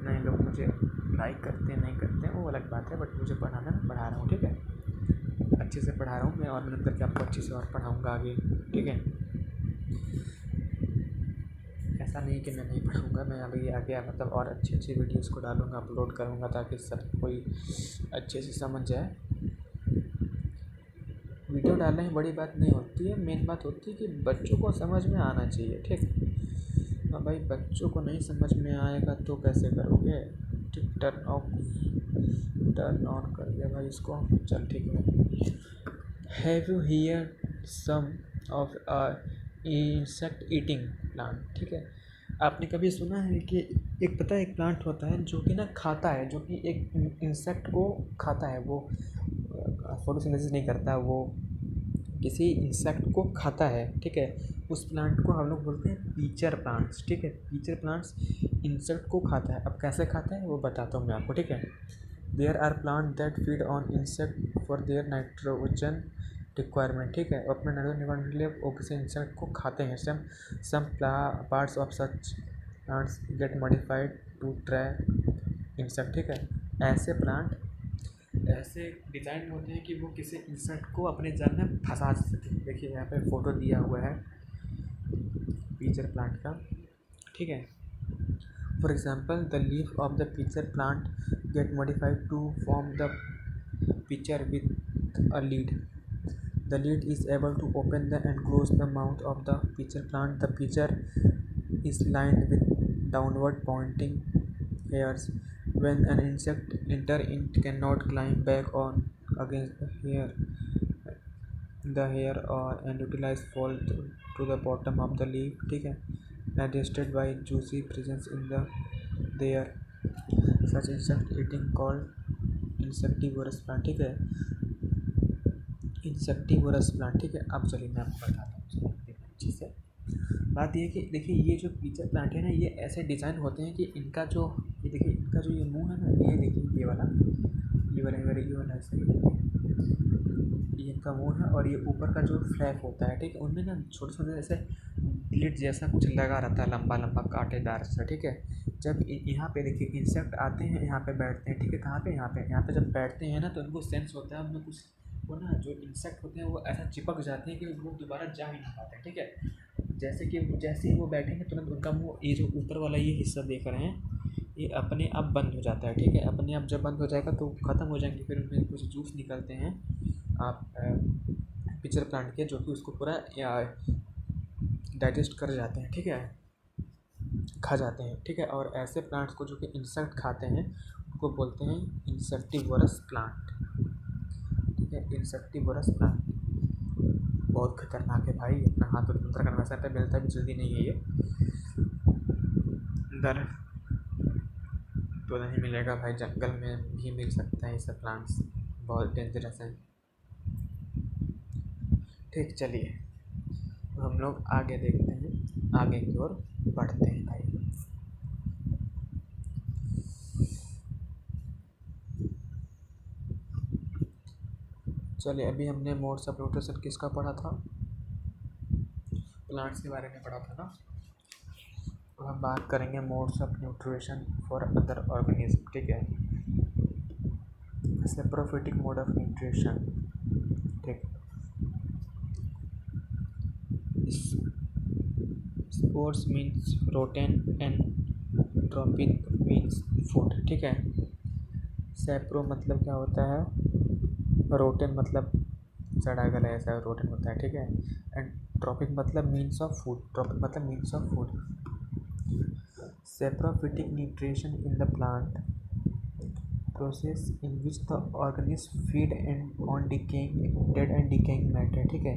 नहीं लोग मुझे लाइक करते हैं नहीं करते हैं वो अलग बात है, बट मुझे पढ़ाना मैं पढ़ा रहा हूँ, ठीक है, अच्छे से पढ़ा रहा हूँ मैं, और मेहनत करके आपको अच्छे से और पढ़ाऊँगा आगे, ठीक है। ऐसा नहीं कि मैं नहीं पढ़ाऊँगा, मैं अभी आगे मतलब और अच्छी वीडियोस को डालूँगा, अपलोड करूँगा, ताकि सब कोई अच्छे से समझ जाए। वीडियो डालने में बड़ी बात नहीं होती है, मेन बात होती है कि बच्चों को समझ में आना चाहिए, ठीक। हाँ भाई, बच्चों को नहीं समझ में आएगा तो कैसे करोगे, ठीक। टर्न ऑफ टर्न ऑन कर दिया भाई इसको, चल ठीक है। Have you hear some of insect eating plant, ठीक है। आपने कभी सुना है कि एक पता है एक प्लांट होता है जो कि ना खाता है, जो कि एक इंसेक्ट को खाता है, वो फोटोसिंथेसिस नहीं करता, वो किसी इंसेक्ट को खाता है, ठीक है। उस प्लांट को हम लोग बोलते हैं पीचर प्लांट्स, ठीक है। पीचर प्लांट्स इंसेक्ट को खाता है। अब कैसे खाता है वो बताता हूँ मैं आपको, ठीक है। There are plant that feed on insect for their nitrogen requirement, ठीक है। अपने नाइट्रोजन रिक्वायरमेंट के लिए वो किसी इंसेक्ट को खाते हैं। Some parts of such plants get modified to trap insect, ठीक है। ऐसे प्लांट ऐसे डिज़ाइन होते हैं कि वो किसी इंसेक्ट को अपने जाल में फंसा सके। देखिए यहाँ पे फ़ोटो दिया हुआ है पीचर प्लांट का, ठीक है। For example the leaf of the pitcher plant get modified to form the pitcher with a lid. The lid is able to open and close the mouth of the pitcher plant. The pitcher is lined with downward pointing hairs. When an insect enters, it cannot climb back on against the hair and utilize fall to the bottom of the leaf. ठीक है, digested by juicy presence in the there. Such insect eating called insectivorous plant, ठीक है। Insectivorous plant, ठीक है। अब चलिए मैं आपको बताता हूँ उसको अच्छे से। बात ये है कि देखिए ये जो पीचर प्लांट है ना, ये ऐसे डिज़ाइन होते हैं कि इनका जो ये देखिए इनका जो ये मुंह है ना, ये देखिए ये वाला ऐसे ये इनका मुंह है, और ये ऊपर का जो फ्लैप होता है, ठीक है, उनमें ना छोटे छोटे ऐसे ग्लिट जैसा कुछ लगा रहता है, लंबा लंबा कांटेदार सा, ठीक है। जब यहाँ पे देखिए इंसेक्ट आते हैं, यहाँ पे बैठते हैं, ठीक है। कहाँ पे? यहाँ पे जब बैठते हैं ना, तो उनको सेंस होता है उनमें कुछ, वो ना जो इंसेक्ट होते हैं वो ऐसा चिपक जाते हैं कि वो दोबारा जा ही नहीं पाते हैं, ठीक है। जैसे ही वो बैठेंगे तुरंत उनका मुँह, ये जो ऊपर वाला ये हिस्सा देख रहे हैं, ये अपने आप बंद हो जाता है, ठीक है। अपने आप जब बंद हो जाएगा तो ख़त्म हो जाएंगे, फिर उनमें कुछ जूस निकलते हैं आप पिक्चर प्लांट के, जो कि उसको पूरा डाइजेस्ट कर जाते हैं, ठीक है, खा जाते हैं, ठीक है। और ऐसे प्लांट्स को जो कि इंसेक्ट खाते हैं उनको बोलते हैं इंसेक्टिवोरस प्लांट, ठीक है। इंसेक्टिवोरस प्लांट बहुत खतरनाक है भाई, अपना हाथ और दूसरा करना वैसा पे मिलता भी जल्दी नहीं है ये, दर तो नहीं मिलेगा भाई, जंगल में भी मिल सकता है ये सब प्लांट्स, बहुत डेंजरस हैं। ठीक, चलिए हम लोग आगे देखते हैं, आगे की ओर बढ़ते हैं भाई। चलिए अभी हमने मोड्स ऑफ न्यूट्रिशन किसका पढ़ा था? प्लांट्स के बारे में पढ़ा था ना। तो हम बात करेंगे modes of nutrition for other organism, ठीक है। सेप्रोफिटिक मोड ऑफ न्यूट्रिशन, ठीक। Sapro means rotten and trophic means food, ठीक है। सेप्रो मतलब क्या होता है? रोटेन मतलब सड़ा गला ऐसा रोटेन होता है, ठीक है। एंड ट्रॉपिक मतलब मीन्स ऑफ फूड, ट्रॉपिक मतलब means of food. Saprophytic nutrition in the plant process in which the organism feed and on decaying dead and decaying matter, ठीक है।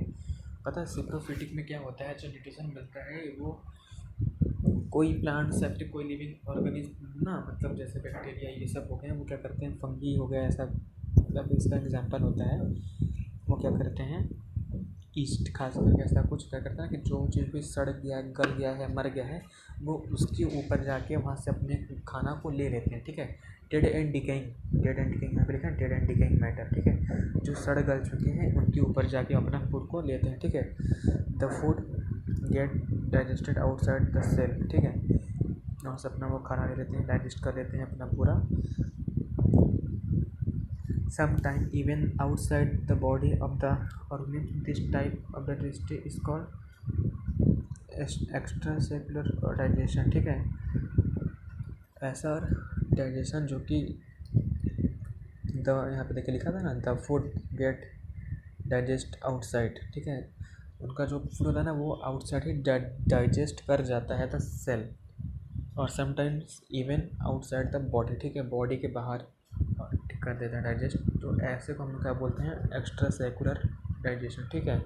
पता है सेप्रोफिटिक में क्या होता है? जो न्यूट्रिशन मिलता है वो कोई प्लांट सेप्टिक, कोई लिविंग ऑर्गेनिज्म ना, मतलब जैसे बैक्टीरिया ये सब हो गए, वो क्या करते हैं, फंगी हो गया ऐसा, मतलब इसका एग्जांपल होता है, वो क्या करते हैं, ईस्ट खास करके ऐसा कुछ क्या करता है कि जो चीज़ भी सड़ गया, गल गया है, मर गया है, वो उसके ऊपर जाके वहाँ से अपने खाना को ले लेते हैं, ठीक है। डेड एंड डिकेइंग यहाँ पे लिखा है डेड एंड डिकेइंग मैटर, ठीक है। जो सड़ गल चुके हैं उनके ऊपर जाके अपना फूड को लेते हैं, ठीक है। The food get digested outside the cell, ठीक है। वहाँ से अपना वो खाना ले लेते हैं, डाइजेस्ट कर लेते हैं अपना पूरा, sometime even outside the body of the organism. This type of digestion is called extracellular digestion, ठीक है। ऐसा डाइजेशन जो कि यहाँ पे देखिए लिखा था ना, the food gate digest outside, ठीक है। उनका जो फूड होता है ना वो आउटसाइड ही डाइजेस्ट कर जाता है द सेल, और sometimes even outside the body, ठीक है, बॉडी के बाहर कर देते हैं डाइजेस्ट। तो ऐसे को हम लोग क्या बोलते हैं, एक्स्ट्रा सेकुलर डाइजेशन, ठीक है,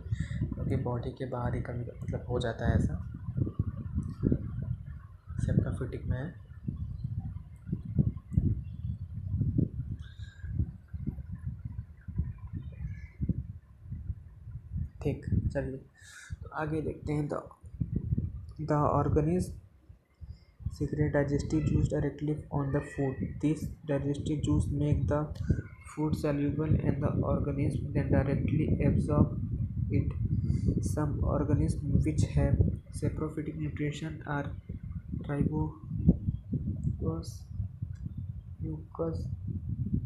क्योंकि बॉडी के बाहर ही कभी मतलब हो जाता है ऐसा, सेप्टोफिटिक में है। ठीक, चलिए तो आगे देखते हैं। The organism secrete digestive juice directly on the food. This digestive juice make the food soluble and the organism then directly absorb it. Some organisms which have saprophytic nutrition are ribose,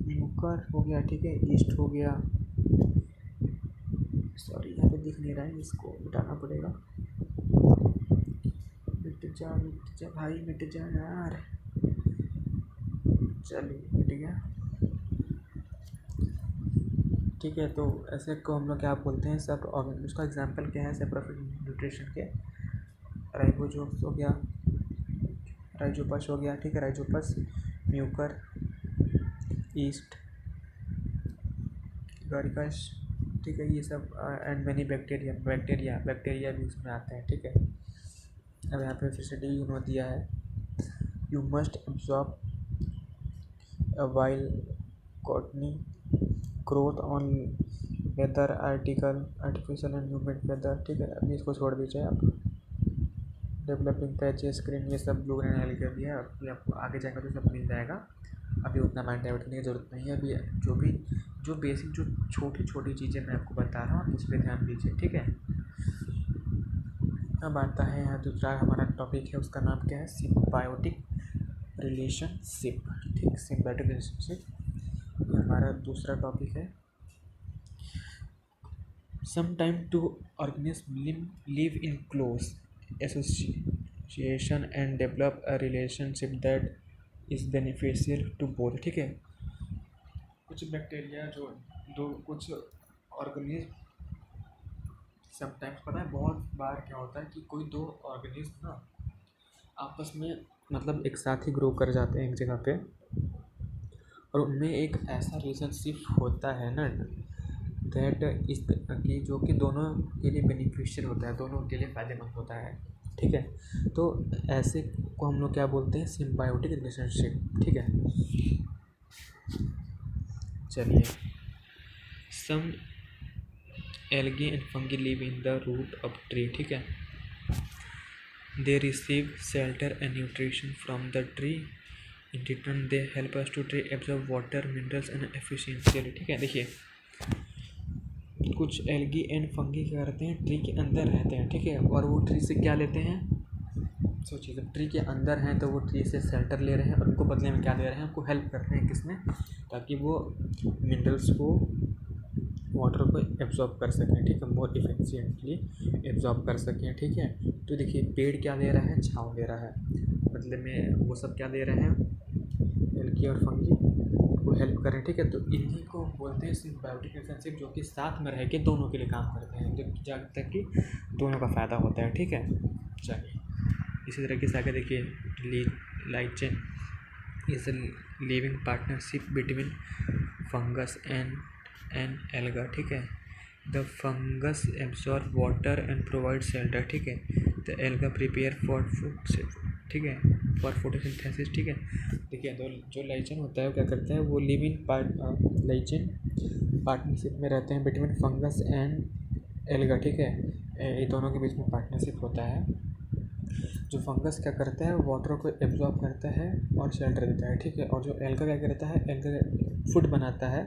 Mucor हो गया, ठीक है, east हो गया, sorry यहाँ पे दिख नहीं रहा है, इसको मिटाना पड़ेगा। मिट जा भाई, मिट जा यार, चलिए मिट गया, ठीक है। तो ऐसे को हम लोग क्या बोलते हैं, सब उसका एग्जांपल क्या है सेप्रोफिटिक न्यूट्रिशन के, राइबोजोस हो गया, राइजोपस हो गया, ठीक है, राइजोपस, म्यूकर, ईस्ट, गरिकस, ठीक है, ये सब एंड मेनी बैक्टीरिया भी इसमें आते हैं, ठीक है। अब यहाँ पे फिर से डी यूनो दिया है, you must absorb while cottony growth on weather artificial and human weather, ठीक है, अभी इसको छोड़ दीजिए आप। डेवलपिंग पैचेस स्क्रीन ये सब ब्लू ग्रीन एल कर दिया, अभी आपको आगे जाएगा तो सब मिल जाएगा, अभी उतना माइंड डाइवर्ट करने की ज़रूरत नहीं है। अभी जो बेसिक जो छोटी छोटी चीज़ें मैं आपको बता रहा हूँ, इस पर ध्यान दीजिए, ठीक है। अब आता है यहाँ दूसरा हमारा टॉपिक है, उसका नाम क्या है, सिम्बायोटिक रिलेशनशिप, ठीक, सिम्बायोटिक रिलेशनशिप ये हमारा दूसरा टॉपिक है। Sometime two organisms live in close association and develop a relationship that is beneficial to both, ठीक है। कुछ बैक्टीरिया जो दो कुछ ऑर्गेनिज्म, समटाइम्स पता है बहुत बार क्या होता है कि कोई दो ऑर्गेनिज्म ना आपस में मतलब एक साथ ही ग्रो कर जाते हैं एक जगह पे, और उनमें एक ऐसा रिलेशनशिप होता है ना दैट इस कि जो कि दोनों के लिए बेनिफिशियल होता है, दोनों के लिए फ़ायदेमंद होता है, ठीक है। तो ऐसे को हम लोग क्या बोलते हैं, सिम्बायोटिक रिलेशनशिप, ठीक है। चलिए, some algae and fungi live in the root of tree, ठीक है, they receive shelter and nutrition from the tree, in return they help us to tree absorb water minerals and efficiently, ठीक है। देखिए कुछ algae and fungi क्या करते हैं, tree के अंदर रहते हैं, ठीक है, और वो ट्री से क्या लेते हैं, सोचिए जब ट्री के अंदर हैं तो वो ट्री से शेल्टर ले रहे हैं और उनको बदले में क्या दे रहे हैं, उनको हेल्प कर रहे हैं किसमें, ताकि वो मिनरल्स को वाटर को एब्जॉर्ब कर सकें, ठीक है, मोर इफिशिएंटली एब्जॉर्ब कर सकें, ठीक है। तो देखिए पेड़ क्या दे रहा है, छाँव दे रहा है, बदले में वो सब क्या दे रहे हैं, एल्गी और फंगी को हेल्प कर रहे हैं, ठीक है। तो इन्हीं को बोलते हैं सिम्बायोटिक रिलेशनशिप, जो कि साथ में रह के दोनों के लिए काम करते हैं, जब तक कि दोनों का फ़ायदा होता है, ठीक है। चलिए इसी तरीके से आगे देखिए, lichen is a living partnership between fungus and alga, ठीक है। The fungus absorb water and provide shelter, ठीक है। The alga prepare for food, ठीक है, फॉर फोटोसिंथेसिस, ठीक है। देखिए तो जो लाइचेन होता है वो क्या करता है, वो लिविंग लाइचेन पार्टनरशिप में रहते हैं बिटवीन फंगस एंड एल्गा, ठीक है, ये दोनों के बीच में पार्टनरशिप होता है। जो फंगस क्या करता है, वाटर को एब्जॉर्ब करता है और शेल्टर देता है, ठीक है, और जो एल्गा क्या करता है, एल्गा फूड बनाता है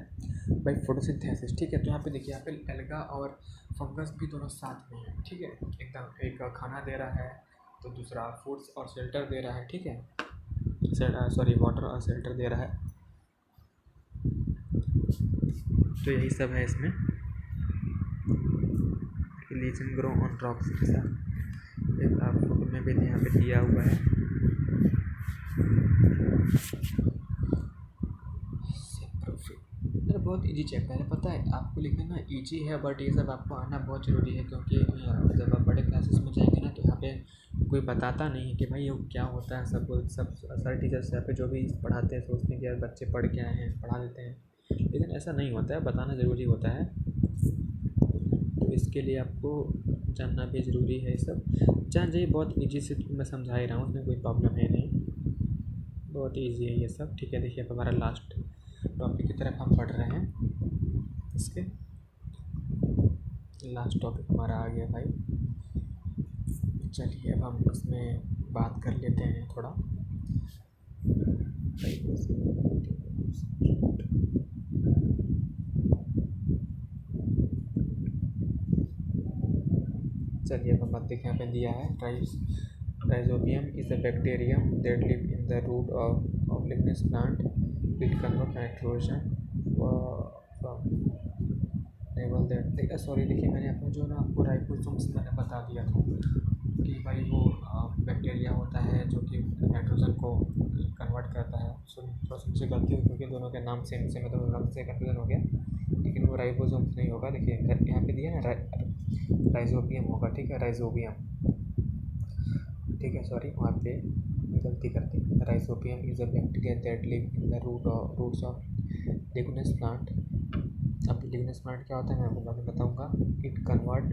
बाई फोटोसिंथेसिस, ठीक है। तो यहाँ पे देखिए, यहाँ पे एल्गा और फंगस भी दोनों साथ में है, ठीक है, एकदम, एक खाना दे रहा है तो दूसरा फूड्स और शेल्टर दे रहा है, ठीक है, वाटर और शेल्टर दे रहा है। तो यही सब है इसमें, लीचन ग्रो ऑन रॉक्स के साथ, एक आप फोटो में भी यहाँ पे दिया हुआ है। अरे बहुत इजी चैप्टर है, पता है आपको लिखना ना इजी है, बट ये सब आपको आना बहुत ज़रूरी है, क्योंकि जब आप बड़े क्लासेस में जाएंगे ना तो यहाँ पे कोई बताता नहीं है कि भाई वो क्या होता है। सब सारे टीचर्स यहाँ पे जो भी पढ़ाते हैं सोचते हैं कि यार बच्चे पढ़ के आए हैं पढ़ा देते हैं, लेकिन ऐसा नहीं होता है, बताना ज़रूरी होता है। तो इसके लिए आपको जानना भी ज़रूरी है। ये सब जान जाइए, बहुत ईजी से मैं समझा ही रहा हूँ, उसमें कोई प्रॉब्लम है नहीं, बहुत ईजी है ये सब। ठीक है, देखिए अब हमारा लास्ट टॉपिक की तरफ हम बढ़ रहे हैं। इसके लास्ट टॉपिक हमारा आ गया भाई। चलिए अब हम इसमें बात कर लेते हैं थोड़ा। चलिए अब हम देखें, यहाँ पे दिया है Rhizobium is a bacterium that live in the root of legumes plant. It convert nitrogen level that, sorry देखिए मैंने आपको जो ना आपको राइबोसोम्स मैंने बता दिया था कि भाई वो बैक्टीरिया होता है जो कि नाइट्रोजन को कन्वर्ट करता है। थोड़ा सा मुझे गलती हुई क्योंकि दोनों के नाम सेम सेम है तो नाम से कन्फ्यूजन हो गया, लेकिन वो राइबोसोम्स नहीं होगा। देखिए यहाँ पे दिया ना राइजोबियम होगा, ठीक है, राइजोबियम, ठीक है, सॉरी वहाँ पे गलती कर दी। Rhizobium is a bacteria that live in the roots of legumes plant. अब लिग्नस प्लांट क्या होता है मैं आपको बाद में बताऊँगा। It convert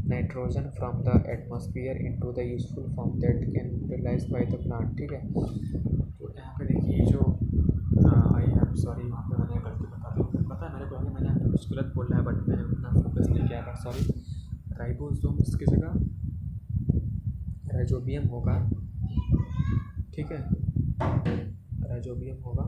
nitrogen from the atmosphere into the useful form that can utilize by the plant, ठीक है। तो यहाँ पे देखिए जो आई एम सॉरी, वहाँ पे मैंने गलती बता दी, पता है मेरे को कि मैंने आपको कुछ गलत बोल रहा है, बट मैंने उतना फोकस नहीं किया, बट सॉरी। राइबोसोम्स की जगह राइजोबियम होगा, ठीक है, राइजोबियम होगा।